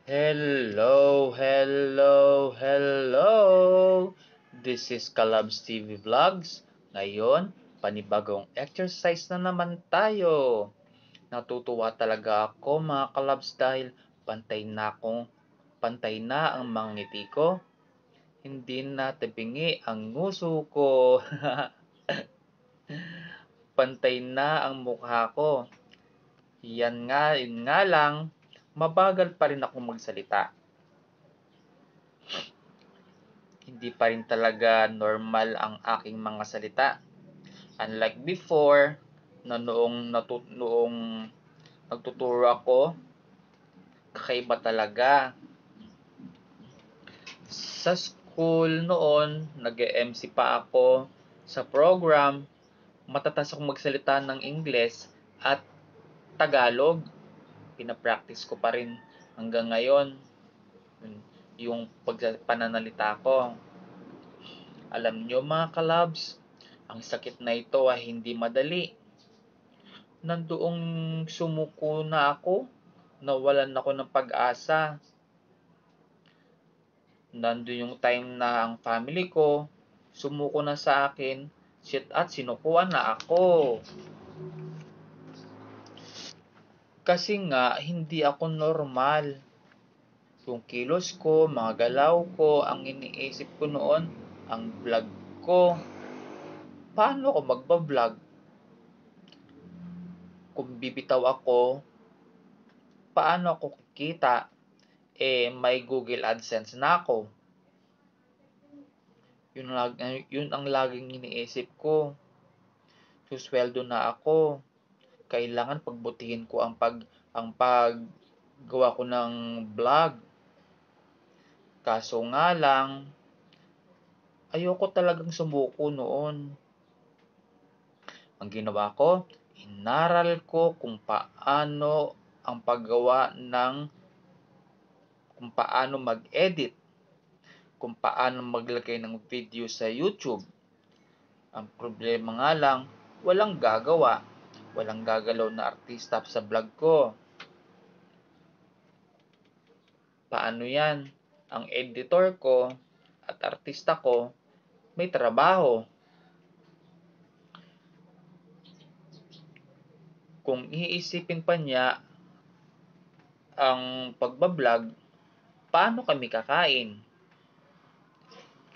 Hello, hello, hello! This is Kalabs TV Vlogs. Ngayon, panibagong exercise na naman tayo. Natutuwa talaga ako mga kalabs dahil pantay na ang mga ngiti ko. Hindi na tabingi ang nguso ko. Pantay na ang mukha ko. Yun nga lang, mabagal pa rin ako magsalita. Hindi pa rin talaga normal ang aking mga salita. Unlike before, na noong nagtuturo ako, kakaiba talaga. Sa school noon, nag-MC pa ako sa program, matatas akong magsalita ng Ingles at Tagalog. Pinapractice ko pa rin hanggang ngayon yung pananalita ko. Alam nyo mga kalabs, ang sakit na ito ay hindi madali. Nandoong sumuko na ako, nawalan ako ng pag-asa. Nandun yung time na ang family ko, sumuko na sa akin, at sinukuan na ako. Kasi nga, hindi ako normal. Yung kilos ko, mga galaw ko, ang iniisip ko noon, ang vlog ko. Paano ako magba-vlog? Kung bibitaw ako, paano ako kikita? May Google AdSense na ako. Yun ang laging iniisip ko. Susweldo na ako. Kailangan pagbutihin ko ang paggawa ko ng vlog. Kaso nga lang, ayoko talagang sumuko noon. Ang ginawa ko, inaral ko kung paano ang paggawa kung paano mag-edit, kung paano maglagay ng video sa YouTube. Ang problema nga lang, walang gagawa. Walang gagalaw na artista sa vlog ko. Paano yan? Ang editor ko at artista ko may trabaho. Kung iisipin pa niya ang pagbablog, paano kami kakain?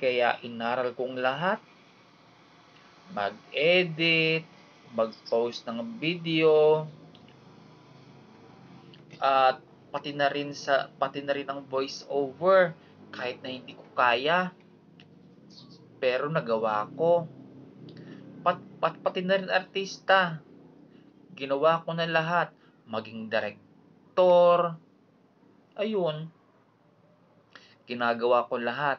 Kaya inaral kong lahat, mag-edit, mag-post ng video, at pati na rin ang voice over kahit na hindi ko kaya, pero nagawa ko. Pati na rin artista, ginawa ko na lahat, maging director, ayun, ginagawa ko lahat.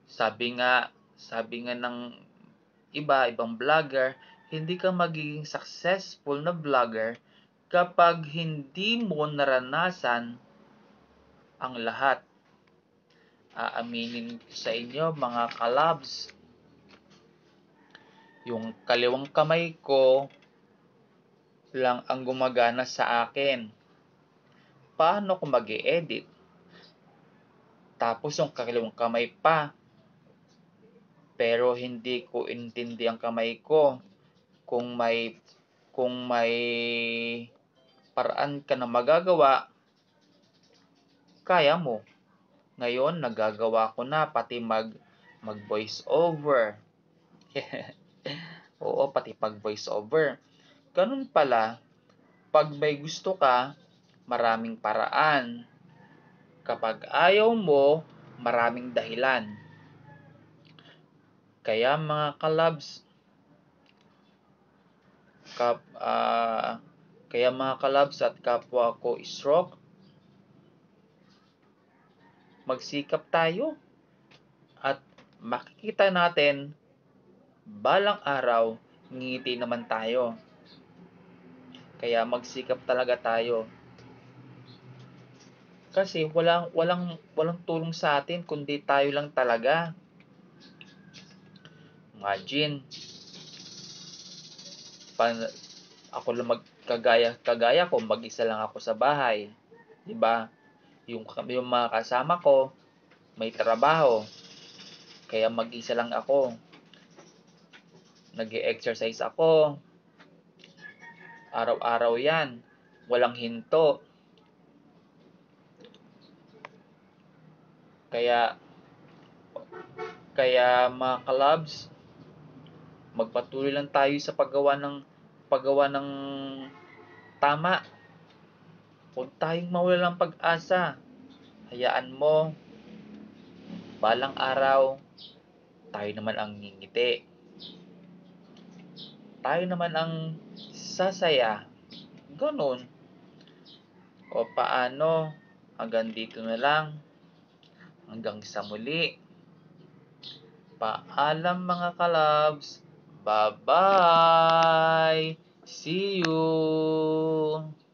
Sabi nga ng ibang vlogger, hindi ka magiging successful na vlogger kapag hindi mo naranasan ang lahat. Aaminin ko sa inyo mga kalabs, yung kaliwang kamay ko lang ang gumagana sa akin. Paano ko mag-e-edit? Tapos yung kaliwang kamay pa, pero hindi ko intindi ang kamay ko. Kung may paraan ka na magagawa, kaya mo. Ngayon, nagagawa ko na pati mag voice over. Oo, pati pag voice over. Ganun pala, pag may gusto ka, maraming paraan. Kapag ayaw mo, maraming dahilan. Kaya mga kalabs, at kapwa ko stroke, magsikap tayo at makikita natin balang araw ngiti naman tayo. Kaya magsikap talaga tayo. Kasi walang tulong sa atin kundi tayo lang talaga. Imagine, ako lang Kagaya ko, mag-isa lang ako sa bahay, 'di ba? Yung mga kasama ko may trabaho, kaya mag-isa lang ako. Nag-e-exercise ako, araw-araw 'yan, walang hinto. Kaya kaya mga kalabs, magpatuloy lang tayo sa paggawa ng tama. Huwag tayong mawalan ng pag-asa. Hayaan mo, balang araw, tayo naman ang ngingiti. Tayo naman ang sasaya. Ganun. O paano? Hanggang dito na lang. Hanggang sa muli. Paalam mga kalabs. Bye-bye! See you!